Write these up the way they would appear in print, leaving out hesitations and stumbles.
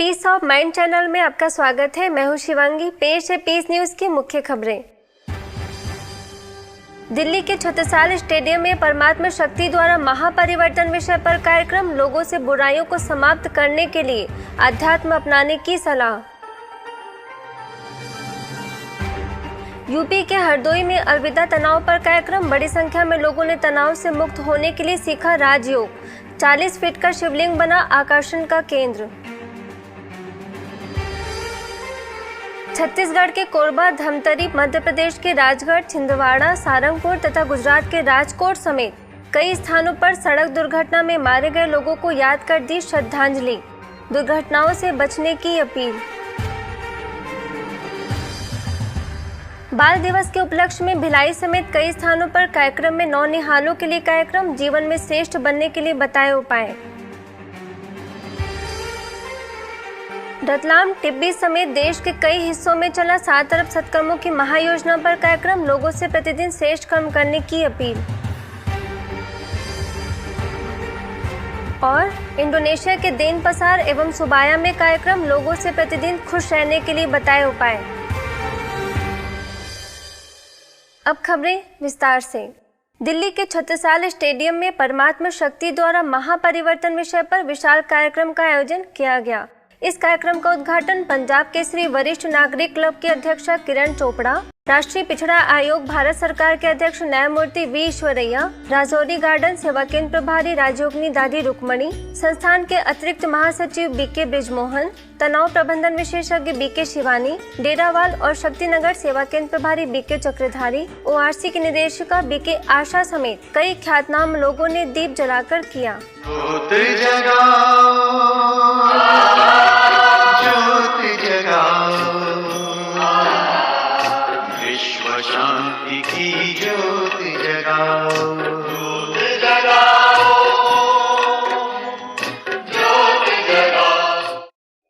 Piece of mind channel में आपका स्वागत है। मैं हूं शिवांगी। पेश है पीस न्यूज की मुख्य खबरें। दिल्ली के छत्रसाल स्टेडियम में परमात्मा शक्ति द्वारा महापरिवर्तन विषय पर कार्यक्रम, लोगों से बुराइयों को समाप्त करने के लिए अध्यात्म अपनाने की सलाह। यूपी के हरदोई में अलविदा तनाव पर कार्यक्रम, बड़ी संख्या में लोगों ने तनाव से मुक्त होने के लिए सीखा राजयोग। 40 फीट का शिवलिंग बना आकर्षण का केंद्र। छत्तीसगढ़ के कोरबा, धमतरी, मध्य प्रदेश के राजगढ़, छिंदवाड़ा, सारंगपुर तथा गुजरात के राजकोट समेत कई स्थानों पर सड़क दुर्घटना में मारे गए लोगों को याद कर दी श्रद्धांजलि। दुर्घटनाओं से बचने की अपील। बाल दिवस के उपलक्ष्य में भिलाई समेत कई स्थानों पर कार्यक्रम में नौनिहालों के लिए कार्यक्रम, जीवन में श्रेष्ठ बनने के लिए बताए उपाय। रतलाम, टिब्बी समेत देश के कई हिस्सों में चला 7 अरब सत्कर्मों की महायोजना पर कार्यक्रम, लोगों से प्रतिदिन श्रेष्ठ कर्म करने की अपील। और इंडोनेशिया के देनपसार एवं सुबाया में कार्यक्रम, लोगों से प्रतिदिन खुश रहने के लिए बताए उपाय। अब खबरें विस्तार से। दिल्ली के छत्रसाल स्टेडियम में परमात्मा शक्ति द्वारा महापरिवर्तन विषय पर विशाल कार्यक्रम का आयोजन किया गया। इस कार्यक्रम का उद्घाटन पंजाब केसरी वरिष्ठ नागरिक क्लब के अध्यक्ष किरण चोपड़ा, राष्ट्रीय पिछड़ा आयोग भारत सरकार के अध्यक्ष न्यायमूर्ति वी ईश्वरैया, राजौरी गार्डन सेवा केंद्र प्रभारी राजयोगिनी दादी रुक्मणी, संस्थान के अतिरिक्त महासचिव बीके ब्रिजमोहन, तनाव प्रबंधन विशेषज्ञ बीके शिवानी, डेरावाल और शक्तिनगर सेवा केंद्र प्रभारी बीके चक्रधारी, ओआरसी की निदेशिका बीके आशा समेत कई ख्यातनाम लोगों ने दीप जलाकर किया। विश्व शांति की ज्योति जगाओ,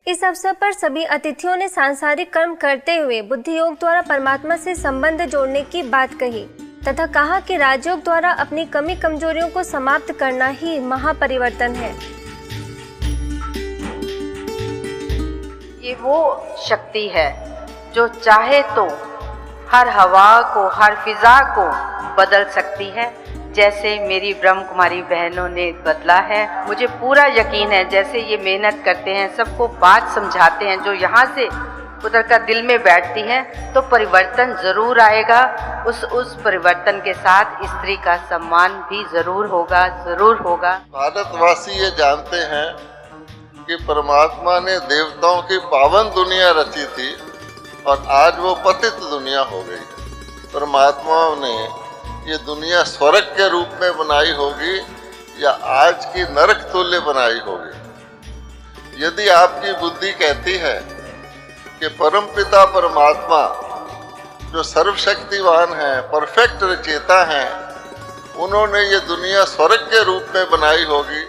इस अवसर पर सभी अतिथियों ने सांसारिक कर्म करते हुए बुद्धि योग द्वारा परमात्मा से संबंध जोड़ने की बात कही तथा कहा कि राजयोग द्वारा अपनी कमी कमजोरियों को समाप्त करना ही महापरिवर्तन है। ये वो शक्ति है जो चाहे तो हर हवा को, हर फिजा को बदल सकती है, जैसे मेरी ब्रह्म कुमारी बहनों ने बदला है। मुझे पूरा यकीन है जैसे ये मेहनत करते हैं, सबको बात समझाते हैं, जो यहाँ से उधर का दिल में बैठती है, तो परिवर्तन जरूर आएगा। उस परिवर्तन के साथ स्त्री का सम्मान भी जरूर होगा। भारतवासी ये जानते हैं कि परमात्मा ने देवताओं की पावन दुनिया रची थी और आज वो पतित दुनिया हो गई है। परमात्मा ने ये दुनिया स्वर्ग के रूप में बनाई होगी या आज की नरक तुल्य बनाई होगी। यदि आपकी बुद्धि कहती है कि परमपिता परमात्मा जो सर्वशक्तिवान है, परफेक्ट रचेता है, उन्होंने ये दुनिया स्वर्ग के रूप में बनाई होगी।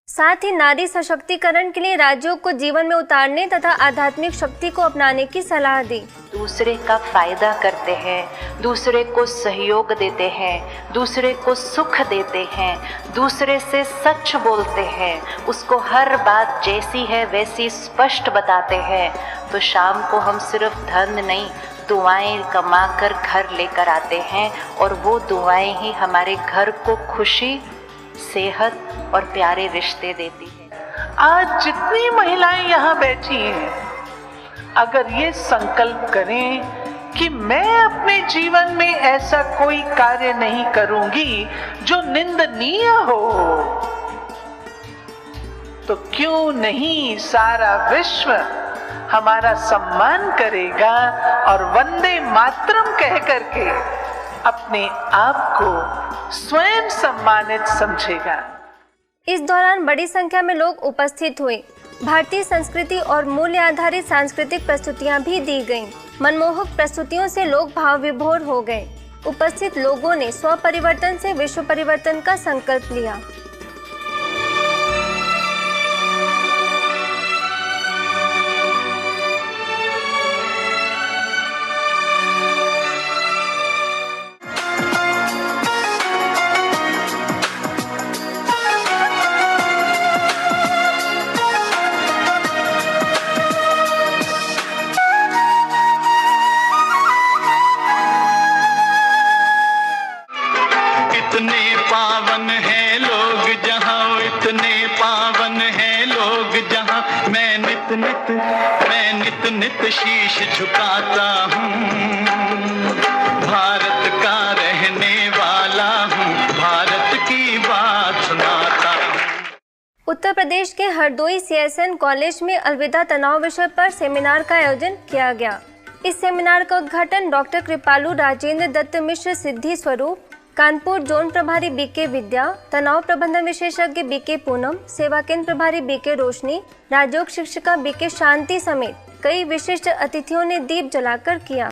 साथ ही नारी सशक्तिकरण के लिए राजयोग को जीवन में उतारने तथा आध्यात्मिक शक्ति को अपनाने की सलाह दी। दूसरे का फायदा करते हैं, दूसरे को सहयोग देते हैं, दूसरे को सुख देते हैं, दूसरे से सच बोलते हैं, उसको हर बात जैसी है वैसी स्पष्ट बताते हैं, तो शाम को हम सिर्फ धन नहीं, दुआएं कमा कर घर लेकर आते हैं और वो दुआएं ही हमारे घर को खुशी, सेहत और प्यारे रिश्ते देती है। आज जितनी महिलाएं यहाँ बैठी हैं, अगर ये संकल्प करें कि मैं अपने जीवन में ऐसा कोई कार्य नहीं करूंगी जो निंदनीय हो, तो क्यों नहीं सारा विश्व हमारा सम्मान करेगा और वंदे मातरम कह करके अपने आप को स्वयं सम्मानित समझेगा। इस दौरान बड़ी संख्या में लोग उपस्थित हुए। भारतीय संस्कृति और मूल्य आधारित सांस्कृतिक प्रस्तुतियां भी दी गईं। मनमोहक प्रस्तुतियों से लोग भाव विभोर हो गए। उपस्थित लोगों ने स्व परिवर्तन से विश्व परिवर्तन का संकल्प लिया। वक्त मैं नित नित शीश झुकाता हूँ, भारत का रहने वाला हूँ, भारत की बात सुनाता हूँ। उत्तर प्रदेश के हरदोई CSN कॉलेज में अलविदा तनाव विषय पर सेमिनार का आयोजन किया गया। इस सेमिनार का उद्घाटन डॉक्टर कृपालू राजेंद्र दत्त मिश्र सिद्धि स्वरूप, कानपुर जोन प्रभारी BK विद्या, तनाव प्रबंधन विशेषज्ञ BK पूनम, सेवा केंद्र प्रभारी BK रोशनी, राजयोग शिक्षिका BK शांति समेत कई विशिष्ट अतिथियों ने दीप जलाकर किया।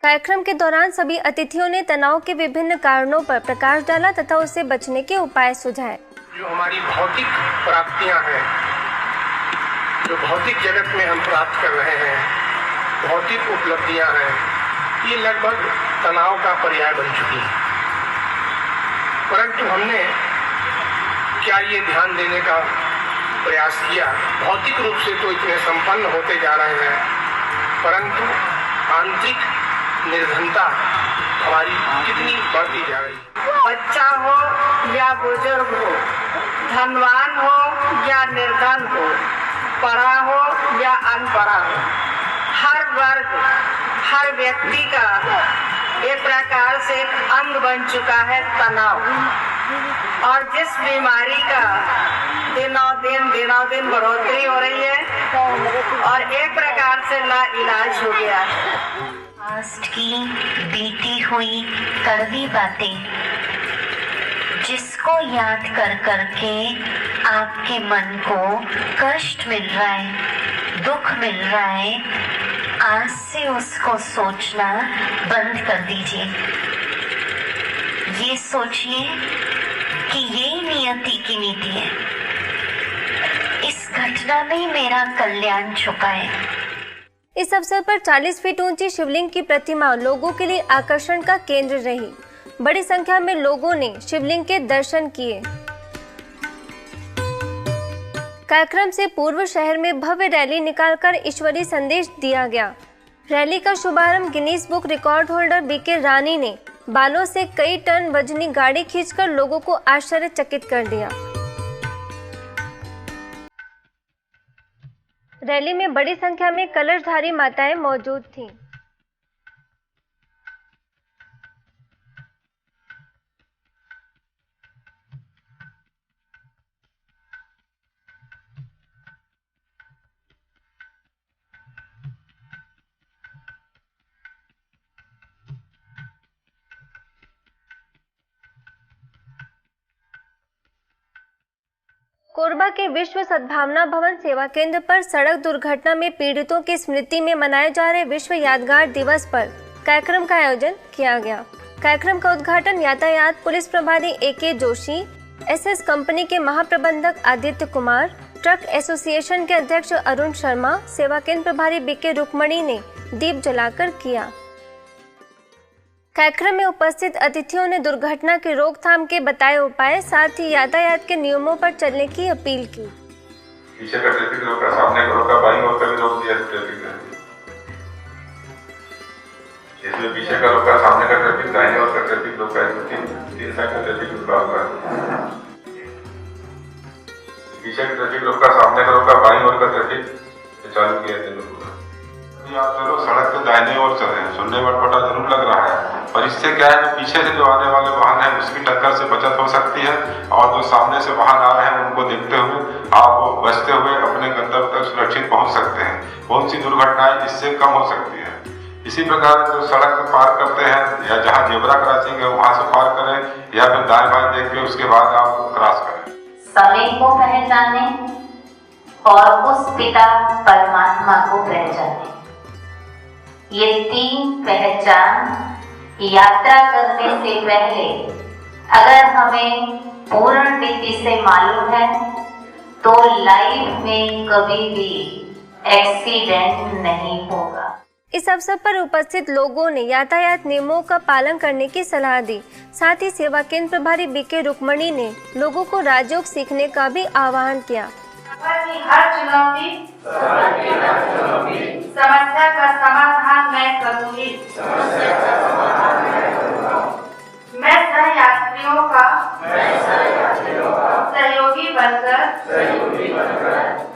कार्यक्रम के दौरान सभी अतिथियों ने तनाव के विभिन्न कारणों पर प्रकाश डाला तथा उससे बचने के उपाय सुझाए। जो हमारी भौतिक प्राप्तियां हैं, जो भौतिक जगत में हम प्राप्त कर रहे हैं, भौतिक उपलब्धियां हैं, ये लगभग तनाव का पर्याय बन चुकी है। परंतु हमने क्या ये ध्यान देने का प्रयास किया? भौतिक रूप से तो इतने संपन्न होते जा रहे हैं, परंतु आंतरिक निर्धनता हमारी कितनी बढ़ती जा रही है। बच्चा हो या बुजुर्ग हो, धनवान हो या निर्धन हो, पढ़ा हो या अनपढ़ा हो, हर वर्ग, हर व्यक्ति का एक प्रकार से एक अंग बन चुका है तनाव। और जिस बीमारी का दिनों दिन बढ़ोतरी हो रही है और एक प्रकार से लाइलाज हो गया है। पास्ट की बीती हुई कड़वी बातें जिसको याद कर करके आपके मन को कष्ट मिल रहा है, दुख मिल रहा है, आज से उसको सोचना बंद कर दीजिए। ये सोचिए कि यही नियति की नीति है, इस घटना में मेरा कल्याण छुपा है। इस अवसर पर 40 फीट ऊंची शिवलिंग की प्रतिमा लोगों के लिए आकर्षण का केंद्र रही। बड़ी संख्या में लोगों ने शिवलिंग के दर्शन किए। कार्यक्रम से पूर्व शहर में भव्य रैली निकालकर ईश्वरीय संदेश दिया गया। रैली का शुभारंभ Guinness book record holder BK रानी ने बालों से कई टन वजनी गाड़ी खींचकर लोगों को आश्चर्यचकित कर दिया। रैली में बड़ी संख्या में कलशधारी माताएं मौजूद थीं। कोरबा के विश्व सद्भावना भवन सेवा केंद्र पर सड़क दुर्घटना में पीड़ितों की स्मृति में मनाए जा रहे विश्व यादगार दिवस पर कार्यक्रम का आयोजन किया गया। कार्यक्रम का उद्घाटन यातायात पुलिस प्रभारी AK जोशी, SS कंपनी के महाप्रबंधक आदित्य कुमार, ट्रक एसोसिएशन के अध्यक्ष अरुण शर्मा, सेवा केंद्र प्रभारी BK रुक्मणी ने दीप जलाकर किया। कार्यक्रम में उपस्थित अतिथियों ने दुर्घटना की रोकथाम के बताए उपाय, साथ ही यातायात के नियमों पर चलने की अपील की। पीछे का ट्रैफिक रोका, सामने का रोका, बाईं ओर का भी रोक दिया ट्रैफिक ने। इसमें पीछे का रोका, सामने का ट्रैफिक, दाहिने ओर का ट्रैफिक रोका है, तीन साइड का ट्रैफिक रुका हुआ है। पीछे का ट्रैफिक रोका, सामने का रोका, बाईं ओर का ट्रैफिक चालू किया थे लोगों ने। आप चलो सड़क पे दाहिने ओर चल रहे हैं, सुनने में अटपटा जरूर लग रहा है, पर इससे क्या है, पीछे से जो आने वाले वाहन है उसकी टक्कर से बचत हो सकती है और जो सामने से वाहन आ रहे हैं उनको देखते हुए आप बचते हुए अपने गंतव्य तक सुरक्षित पहुंच सकते हैं। बहुत सी दुर्घटनाएं इससे कम हो सकती है। इसी प्रकार जो सड़क पार करते हैं या जहाँ जेब्रा क्रॉसिंग है वहां से पार करें या फिर दाएं बाएं देख के उसके बाद आप क्रॉस करें। समय को पहचाने और उस पिता परमात्मा को पहचाने, ये तीन पहचान यात्रा करने से पहले अगर हमें पूर्ण रीति से मालूम है तो लाइफ में कभी भी एक्सीडेंट नहीं होगा। इस अवसर पर उपस्थित लोगों ने यातायात नियमों का पालन करने की सलाह दी। साथ ही सेवा केंद्र प्रभारी बीके रुक्मणी ने लोगों को राजयोग सीखने का भी आह्वान किया। हर चुनौती समस्या का समाधान मैं करूंगी। मैं सहयात्रियों का सहयोगी बनकर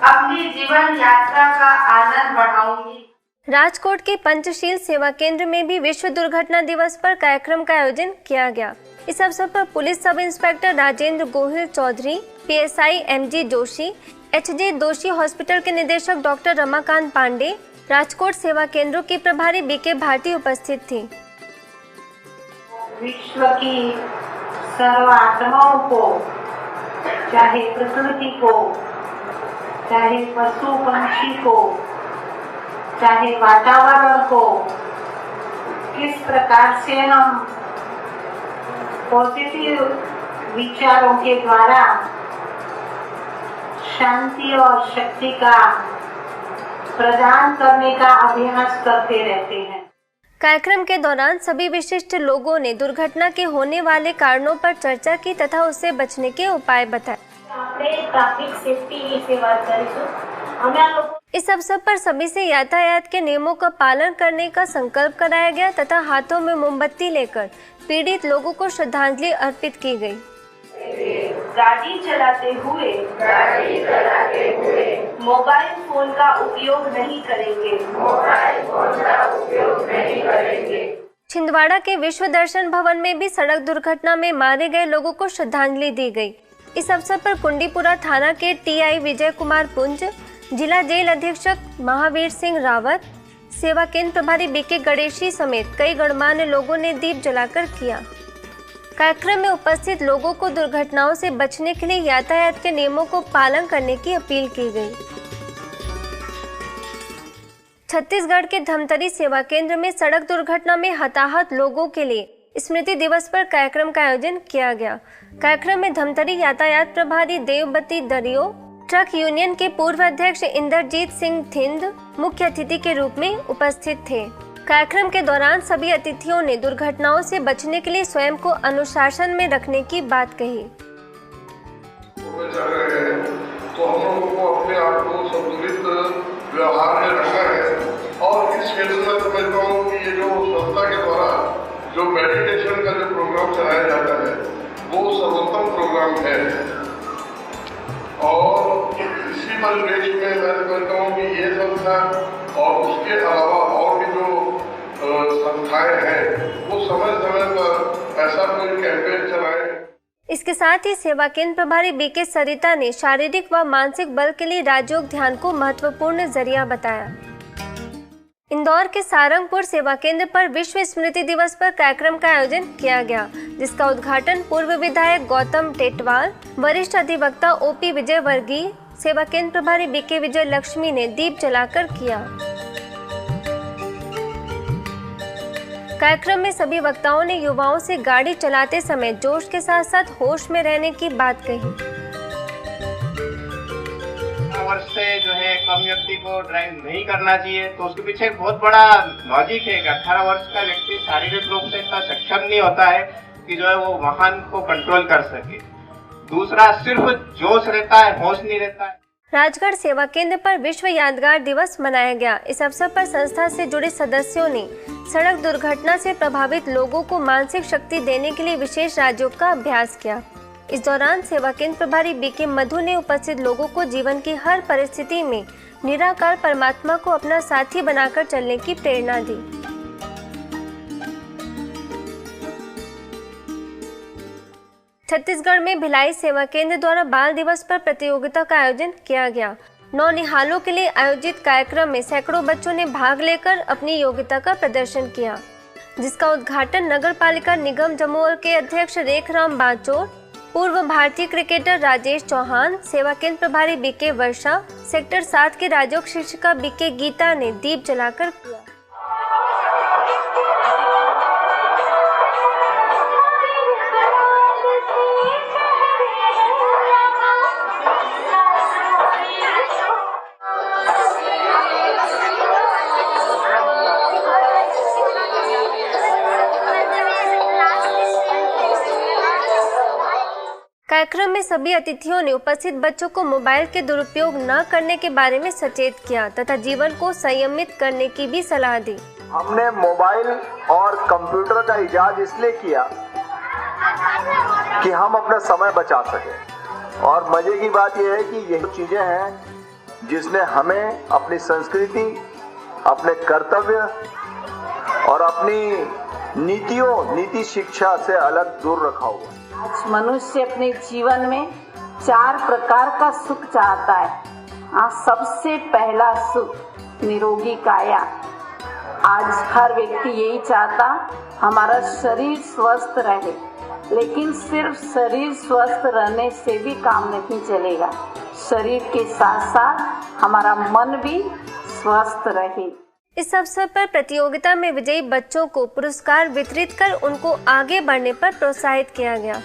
अपनी जीवन यात्रा का आनंद बढ़ाऊंगी। राजकोट के पंचशील सेवा केंद्र में भी विश्व दुर्घटना दिवस पर कार्यक्रम का आयोजन किया गया। इस अवसर पर police sub inspector Rajendra Gohil Chaudhary, PSI MG Joshi, HJ Doshi hospital के निदेशक डॉक्टर रमाकांत पांडे, राजकोट सेवा केंद्रों की प्रभारी बीके भारती उपस्थित थी। विश्व की सर्व आत्माओं को, चाहे प्रकृति को, चाहे पशु पंछी को, चाहे वातावरण को, किस प्रकार से हम पॉजिटिव विचारों के द्वारा शांति और शक्ति का प्रदान करने का अभ्यास करते रहते हैं। कार्यक्रम के दौरान सभी विशिष्ट लोगों ने दुर्घटना के होने वाले कारणों पर चर्चा की तथा उससे बचने के उपाय बताए। इस अवसर पर सभी से यातायात के नियमों का पालन करने का संकल्प कराया गया तथा हाथों में मोमबत्ती लेकर पीड़ित लोगों को श्रद्धांजलि अर्पित की गई। गाड़ी चलाते हुए मोबाइल फोन का उपयोग नहीं करेंगे। छिंदवाड़ा के विश्व दर्शन भवन में भी सड़क दुर्घटना में मारे गए लोगों को श्रद्धांजलि दी गई। इस अवसर पर कुंडीपुरा थाना के टीआई विजय कुमार पुंज, जिला जेल अधीक्षक महावीर सिंह रावत, सेवा केंद्र प्रभारी बीके गणेशी समेत कई गणमान्य लोगों ने दीप जलाकर किया। कार्यक्रम में उपस्थित लोगों को दुर्घटनाओं से बचने के लिए यातायात के नियमों को पालन करने की अपील की गई। छत्तीसगढ़ के धमतरी सेवा केंद्र में सड़क दुर्घटना में हताहत लोगों के लिए स्मृति दिवस पर कार्यक्रम का आयोजन किया गया। कार्यक्रम में धमतरी यातायात प्रभारी देवबती दरियो, ट्रक यूनियन के पूर्व अध्यक्ष इंद्रजीत सिंह थिंद मुख्य अतिथि के रूप में उपस्थित थे। कार्यक्रम के दौरान सभी अतिथियों ने दुर्घटनाओं से बचने के लिए स्वयं को अनुशासन में रखने की बात कही। तो हम लोगों को अपने आप को संतुलित व्यवहार में रखना है और इस क्षेत्र में तो मैं कहूँ कि ये जो संस्था के द्वारा जो मेडिटेशन का जो प्रोग्राम चलाया जाता है वो सर्वोत्तम प्रोग्राम है और इसी परिवेश में मैं कहता हूँ कि ये संस्था और उसके अलावा और भी जो संस्थाएं हैं वो समय समय पर ऐसा कोई कैंपेन चलाएं। इसके साथ ही सेवा केंद्र प्रभारी बीके सरिता ने शारीरिक व मानसिक बल के लिए राजयोग ध्यान को महत्वपूर्ण जरिया बताया। इंदौर के सारंगपुर सेवा केंद्र पर विश्व स्मृति दिवस पर कार्यक्रम का आयोजन किया गया, जिसका उद्घाटन पूर्व विधायक गौतम टेटवाल, वरिष्ठ अधिवक्ता ओपी विजय वर्गीय, सेवा केंद्र प्रभारी बीके विजय लक्ष्मी ने दीप जलाकर किया। कार्यक्रम में सभी वक्ताओं ने युवाओं से गाड़ी चलाते समय जोश के साथ साथ होश में रहने की बात कही। वर्ष से जो है कम व्यक्ति को ड्राइव नहीं करना चाहिए, तो उसके पीछे एक बहुत बड़ा लॉजिक है कि 18 वर्ष का व्यक्ति शारीरिक रूप से इतना सक्षम नहीं होता है कि जो है वो वाहन को कंट्रोल कर सके। दूसरा, सिर्फ जोश रहता है, होश नहीं रहता है। राजगढ़ सेवा केंद्र पर विश्व यादगार दिवस मनाया गया। इस अवसर पर संस्था से जुड़े सदस्यों ने सड़क दुर्घटना से प्रभावित लोगों को मानसिक शक्ति देने के लिए विशेष राजयोग का अभ्यास किया। इस दौरान सेवा केंद्र प्रभारी बीके मधु ने उपस्थित लोगों को जीवन की हर परिस्थिति में निराकार परमात्मा को अपना साथी बनाकर चलने की प्रेरणा दी। छत्तीसगढ़ में भिलाई सेवा केंद्र द्वारा बाल दिवस पर प्रतियोगिता का आयोजन किया गया। नौनिहालों के लिए आयोजित कार्यक्रम में सैकड़ों बच्चों ने भाग लेकर अपनी योग्यता का प्रदर्शन किया, जिसका उद्घाटन नगर पालिका निगम जमोर के अध्यक्ष रेखराम बाचोर, पूर्व भारतीय क्रिकेटर राजेश चौहान, सेवा केंद्र प्रभारी बीके वर्षा, सेक्टर 7 की राजयोग शिक्षिका बीके गीता ने दीप जलाकर किया। कार्यक्रम में सभी अतिथियों ने उपस्थित बच्चों को मोबाइल के दुरुपयोग न करने के बारे में सचेत किया तथा जीवन को संयमित करने की भी सलाह दी। हमने मोबाइल और कंप्यूटर का इजाद इसलिए किया कि हम अपना समय बचा सके, और मजे की बात यह है कि यही चीजें हैं जिसने हमें अपनी संस्कृति, अपने कर्तव्य और अपनी नीति शिक्षा से अलग दूर रखा हुआ। आज मनुष्य अपने जीवन में 4 प्रकार का सुख चाहता है। आज सबसे पहला सुख निरोगी काया। आज हर व्यक्ति यही चाहता हमारा शरीर स्वस्थ रहे, लेकिन सिर्फ शरीर स्वस्थ रहने से भी काम नहीं चलेगा। शरीर के साथ साथ हमारा मन भी स्वस्थ रहे। इस अवसर पर प्रतियोगिता में विजयी बच्चों को पुरस्कार वितरित कर उनको आगे बढ़ने पर प्रोत्साहित किया गया।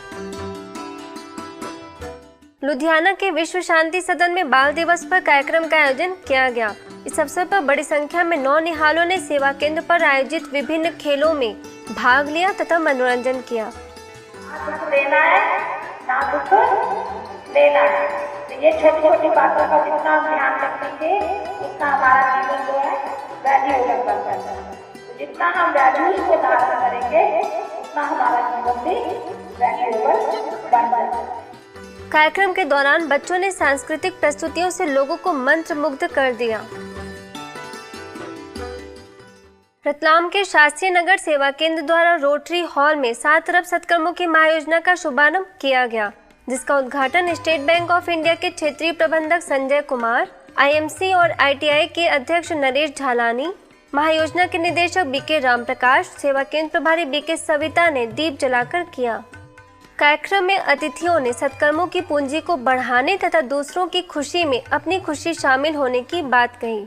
लुधियाना के विश्व शांति सदन में बाल दिवस पर कार्यक्रम का आयोजन किया गया। इस अवसर पर बड़ी संख्या में नौनिहालों ने सेवा केंद्र पर आयोजित विभिन्न खेलों में भाग लिया तथा मनोरंजन किया। लेना है ना दुख लेना है। ये छोटी छोटी बातों का जितना हम ध्यान रखेंगे उतना हमारा जीवन जो है वैल्यूएबल बनता है। जितना हम वैल्यूज को धारण करेंगे उतना हमारा जीवन भी वैल्यूएबल बनता है। कार्यक्रम के दौरान बच्चों ने सांस्कृतिक प्रस्तुतियों से लोगों को मंत्रमुग्ध कर दिया। रतलाम के शास्त्री नगर सेवा केंद्र द्वारा रोटरी हॉल में 7 अरब सत्कर्मों की महायोजना का शुभारंभ किया गया, जिसका उद्घाटन स्टेट बैंक ऑफ इंडिया के क्षेत्रीय प्रबंधक संजय कुमार, IMC और ITI के अध्यक्ष नरेश झालानी, महायोजना के निदेशक BK रामप्रकाश, सेवा केंद्र प्रभारी BK सविता ने दीप जलाकर किया। कार्यक्रम में अतिथियों ने सत्कर्मों की पूंजी को बढ़ाने तथा दूसरों की खुशी में अपनी खुशी शामिल होने की बात कही।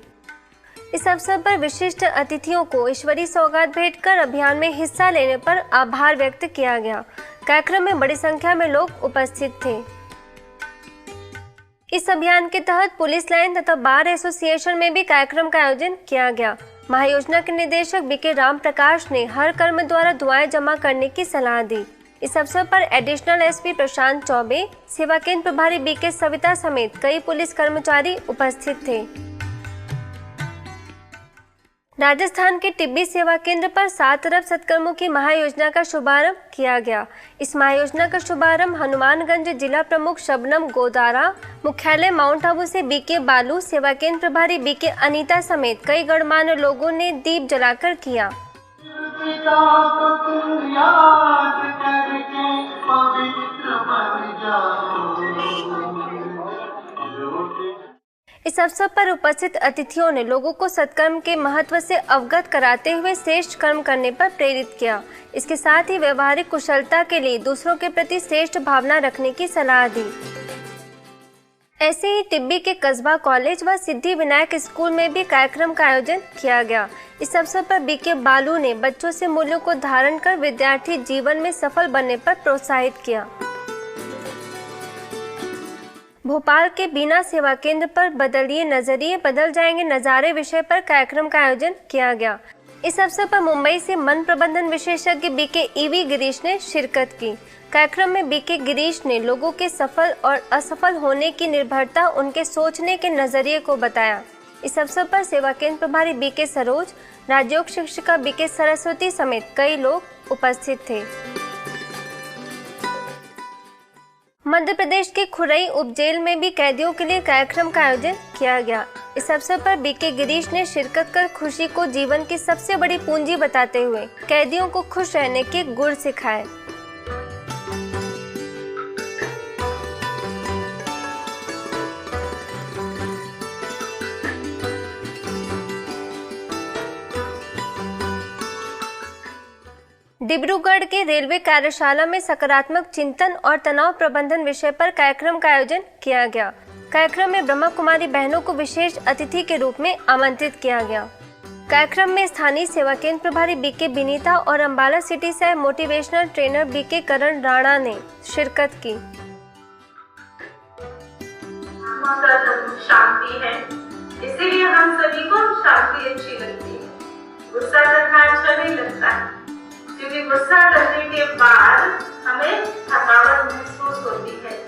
इस अवसर पर विशिष्ट अतिथियों को ईश्वरीय सौगात भेंट कर अभियान में हिस्सा लेने पर आभार व्यक्त किया गया। कार्यक्रम में बड़ी संख्या में लोग उपस्थित थे। इस अभियान के तहत पुलिस लाइन तथा बार एसोसिएशन में भी कार्यक्रम का आयोजन किया गया। महायोजना के निदेशक BK रामप्रकाश ने हर कर्म द्वारा दुआएं जमा करने की सलाह दी। इस अवसर पर एडिशनल SP प्रशांत चौबे, सेवा केंद्र प्रभारी BK सविता समेत कई पुलिस कर्मचारी उपस्थित थे। राजस्थान के टिब्बी सेवा केंद्र पर 7 अरब सत्कर्मों की महायोजना का शुभारंभ किया गया। इस महायोजना का शुभारंभ हनुमानगंज जिला प्रमुख शबनम गोदारा, मुख्यालय माउंट आबू से BK बालू, सेवा केंद्र प्रभारी BK अनीता समेत कई गणमान्य लोगों ने दीप जलाकर किया। इस अवसर पर उपस्थित अतिथियों ने लोगों को सत्कर्म के महत्व से अवगत कराते हुए श्रेष्ठ कर्म करने पर प्रेरित किया। इसके साथ ही व्यवहारिक कुशलता के लिए दूसरों के प्रति श्रेष्ठ भावना रखने की सलाह दी। ऐसे ही टिब्बी के कस्बा कॉलेज व सिद्धि विनायक स्कूल में भी कार्यक्रम का आयोजन किया गया। इस अवसर पर BK बालू ने बच्चों से मूल्यों को धारण कर विद्यार्थी जीवन में सफल बनने पर प्रोत्साहित किया। भोपाल के बीना सेवा केंद्र पर बदलिए नजरिए बदल जाएंगे नजारे विषय पर कार्यक्रम का आयोजन किया गया। इस अवसर पर मुंबई से मन प्रबंधन विशेषज्ञ BK EV गिरीश ने शिरकत की। कार्यक्रम में BK गिरीश ने लोगों के सफल और असफल होने की निर्भरता उनके सोचने के नजरिए को बताया। इस अवसर पर सेवा केंद्र प्रभारी BK सरोज, राजयोग शिक्षिका BK सरस्वती समेत कई लोग उपस्थित थे। मध्य प्रदेश के खुरई उपजेल में भी कैदियों के लिए कार्यक्रम का आयोजन किया गया। इस अवसर पर BK गिरीश ने शिरकत कर खुशी को जीवन की सबसे बड़ी पूंजी बताते हुए कैदियों को खुश रहने के गुर सिखाए। डिब्रूगढ़ के रेलवे कार्यशाला में सकारात्मक चिंतन और तनाव प्रबंधन विषय पर कार्यक्रम का आयोजन किया गया। कार्यक्रम में ब्रह्मा कुमारी बहनों को विशेष अतिथि के रूप में आमंत्रित किया गया। कार्यक्रम में स्थानीय सेवा केंद्र प्रभारी BK बिनीता और अंबाला सिटी से मोटिवेशनल ट्रेनर BK करण राणा ने शिरकत की। शांति है, इसीलिए हम सभी को शांति अच्छी लगती है। गुस्सा करना अच्छा नहीं लगता है, क्योंकि गुस्सा करने के बाद हमें थकावट महसूस होती है।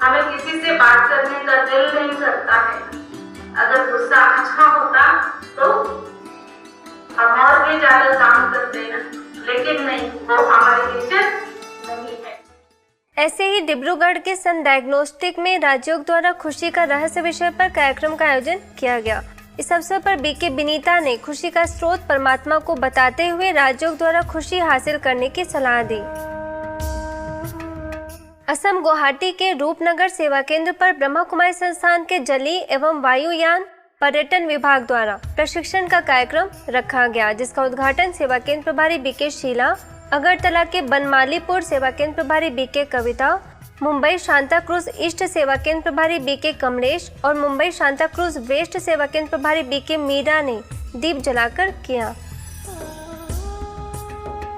हमें किसी से बात करने का दिल नहीं करता है। अगर गुस्सा अच्छा होता तो हम और भी ज्यादा काम करते ना, लेकिन नहीं, वो हमारी इज्जत नहीं है। ऐसे ही डिब्रूगढ़ के सन डायग्नोस्टिक में राजयोग द्वारा खुशी का रहस्य विषय पर कार्यक्रम का आयोजन किया गया। इस अवसर पर बीके बिनीता ने खुशी का स्रोत परमात्मा को बताते हुए राजयोग द्वारा खुशी हासिल करने की सलाह दी। असम गुवाहाटी के रूपनगर सेवा केंद्र पर ब्रह्मा कुमारी संस्थान के जली एवं वायुयान पर्यटन विभाग द्वारा प्रशिक्षण का कार्यक्रम रखा गया, जिसका उद्घाटन सेवा केंद्र प्रभारी बीके शीला, अगरतला के बनमालीपुर सेवा केंद्र प्रभारी बीके कविता, मुंबई शांता क्रूज ईस्ट सेवा केंद्र प्रभारी बीके कमलेश और मुंबई शांता क्रूज वेस्ट सेवा केंद्र प्रभारी बीके मीरा ने दीप जलाकर किया।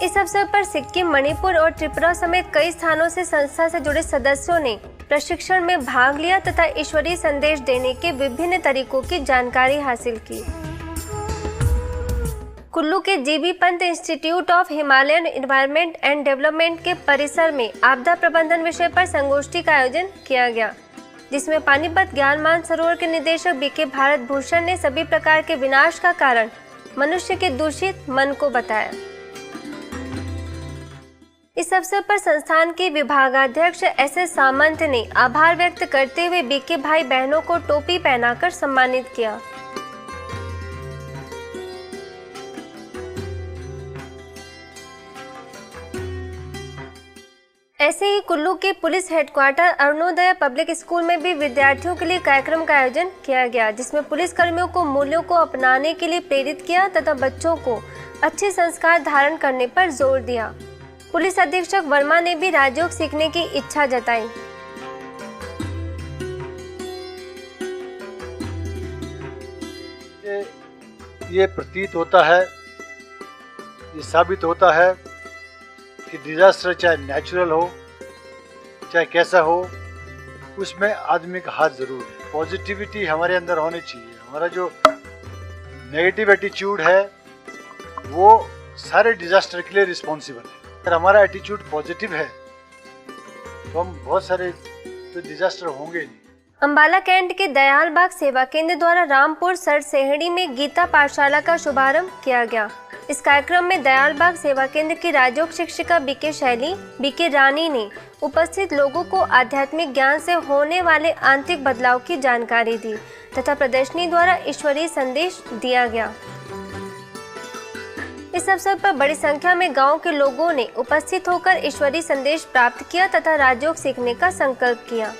इस अवसर पर सिक्किम, मणिपुर और त्रिपुरा समेत कई स्थानों से संस्था से जुड़े सदस्यों ने प्रशिक्षण में भाग लिया तथा ईश्वरीय संदेश देने के विभिन्न तरीकों की जानकारी हासिल की। कुल्लू के GB Pant institute of Himalayan environment and development के परिसर में आपदा प्रबंधन विषय पर संगोष्ठी का आयोजन किया गया, जिसमें पानीपत ज्ञान मानसरोवर के निदेशक बीके भारत भूषण ने सभी प्रकार के विनाश का कारण मनुष्य के दूषित मन को बताया। इस अवसर पर संस्थान के विभागाध्यक्ष एस.एस. सामंत ने आभार व्यक्त करते हुए बीके भाई बहनों को टोपी पहनाकर सम्मानित किया। ऐसे ही कुल्लू के police headquarter Arunoday public school में भी विद्यार्थियों के लिए कार्यक्रम का आयोजन किया गया, जिसमें पुलिस कर्मियों को मूल्यों को अपनाने के लिए प्रेरित किया तथा बच्चों को अच्छे संस्कार धारण करने पर जोर दिया। पुलिस अधीक्षक वर्मा ने भी राजयोग सीखने की इच्छा जताई। ये प्रतीत होता है, ये साबित होता है कि डिजास्टर चाहे नेचुरल हो चाहे कैसा हो, उसमें आदमी का हाथ जरूर है। पॉजिटिविटी हमारे अंदर होनी चाहिए। हमारा जो नेगेटिव एटीट्यूड है वो सारे डिजास्टर के लिए रिस्पॉन्सिबल है। अगर हमारा एटीट्यूड पॉजिटिव है तो हम बहुत सारे तो डिजास्टर होंगे नहीं। अंबाला कैंट के दयाल बाग सेवा केंद्र द्वारा रामपुर सरसेहड़ी में गीता पाठशाला का शुभारंभ किया गया। इस कार्यक्रम में दयाल बाग सेवा केंद्र की राजयोग शिक्षिका बीके शैली, बीके रानी ने उपस्थित लोगों को आध्यात्मिक ज्ञान से होने वाले आंतरिक बदलाव की जानकारी दी तथा प्रदर्शनी द्वारा ईश्वरीय संदेश दिया गया। इस अवसर पर बड़ी संख्या में गांव के लोगों ने उपस्थित होकर ईश्वरीय संदेश प्राप्त किया तथा राजयोग सीखने का संकल्प किया।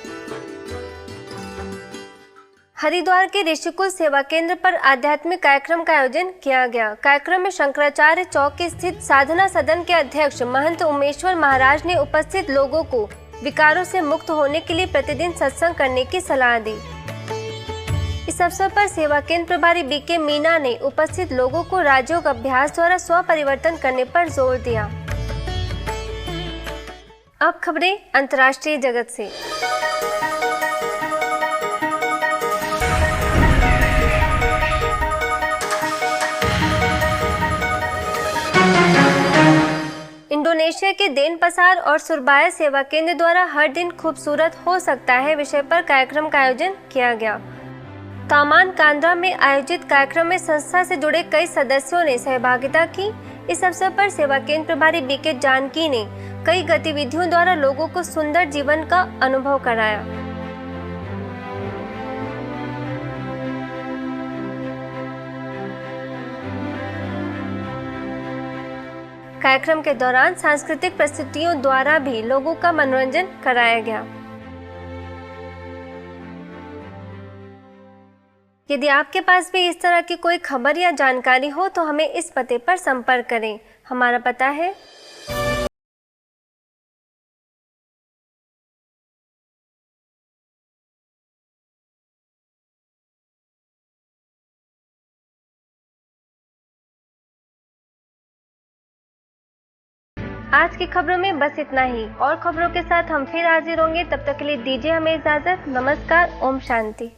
हरिद्वार के ऋषिकुल सेवा केंद्र पर आध्यात्मिक कार्यक्रम का आयोजन किया गया। कार्यक्रम में शंकराचार्य चौक स्थित साधना सदन के अध्यक्ष महंत उमेश्वर महाराज ने उपस्थित लोगों को विकारों से मुक्त होने के लिए प्रतिदिन सत्संग करने की सलाह दी। इस अवसर पर सेवा केंद्र प्रभारी बीके मीना ने उपस्थित लोगों को राजयोग अभ्यास द्वारा स्व परिवर्तन करने पर जोर दिया। अब खबरें अंतर्राष्ट्रीय जगत से। इंडोनेशिया के देनपसार और सुरबाया सेवा केंद्र द्वारा हर दिन खूबसूरत हो सकता है विषय पर कार्यक्रम का आयोजन किया गया। तामान कांद्रा में आयोजित कार्यक्रम में संस्था से जुड़े कई सदस्यों ने सहभागिता की। इस अवसर पर सेवा केंद्र प्रभारी बीके जानकी ने कई गतिविधियों द्वारा लोगों को सुंदर जीवन का अनुभव कराया। कार्यक्रम के दौरान सांस्कृतिक प्रस्तुतियों द्वारा भी लोगों का मनोरंजन कराया गया। यदि आपके पास भी इस तरह की कोई खबर या जानकारी हो तो हमें इस पते पर संपर्क करें। हमारा पता है आज की खबरों में बस इतना ही। और खबरों के साथ हम फिर हाजिर होंगे। तब तक के लिए दीजिए हमें इजाजत। नमस्कार। ओम शांति।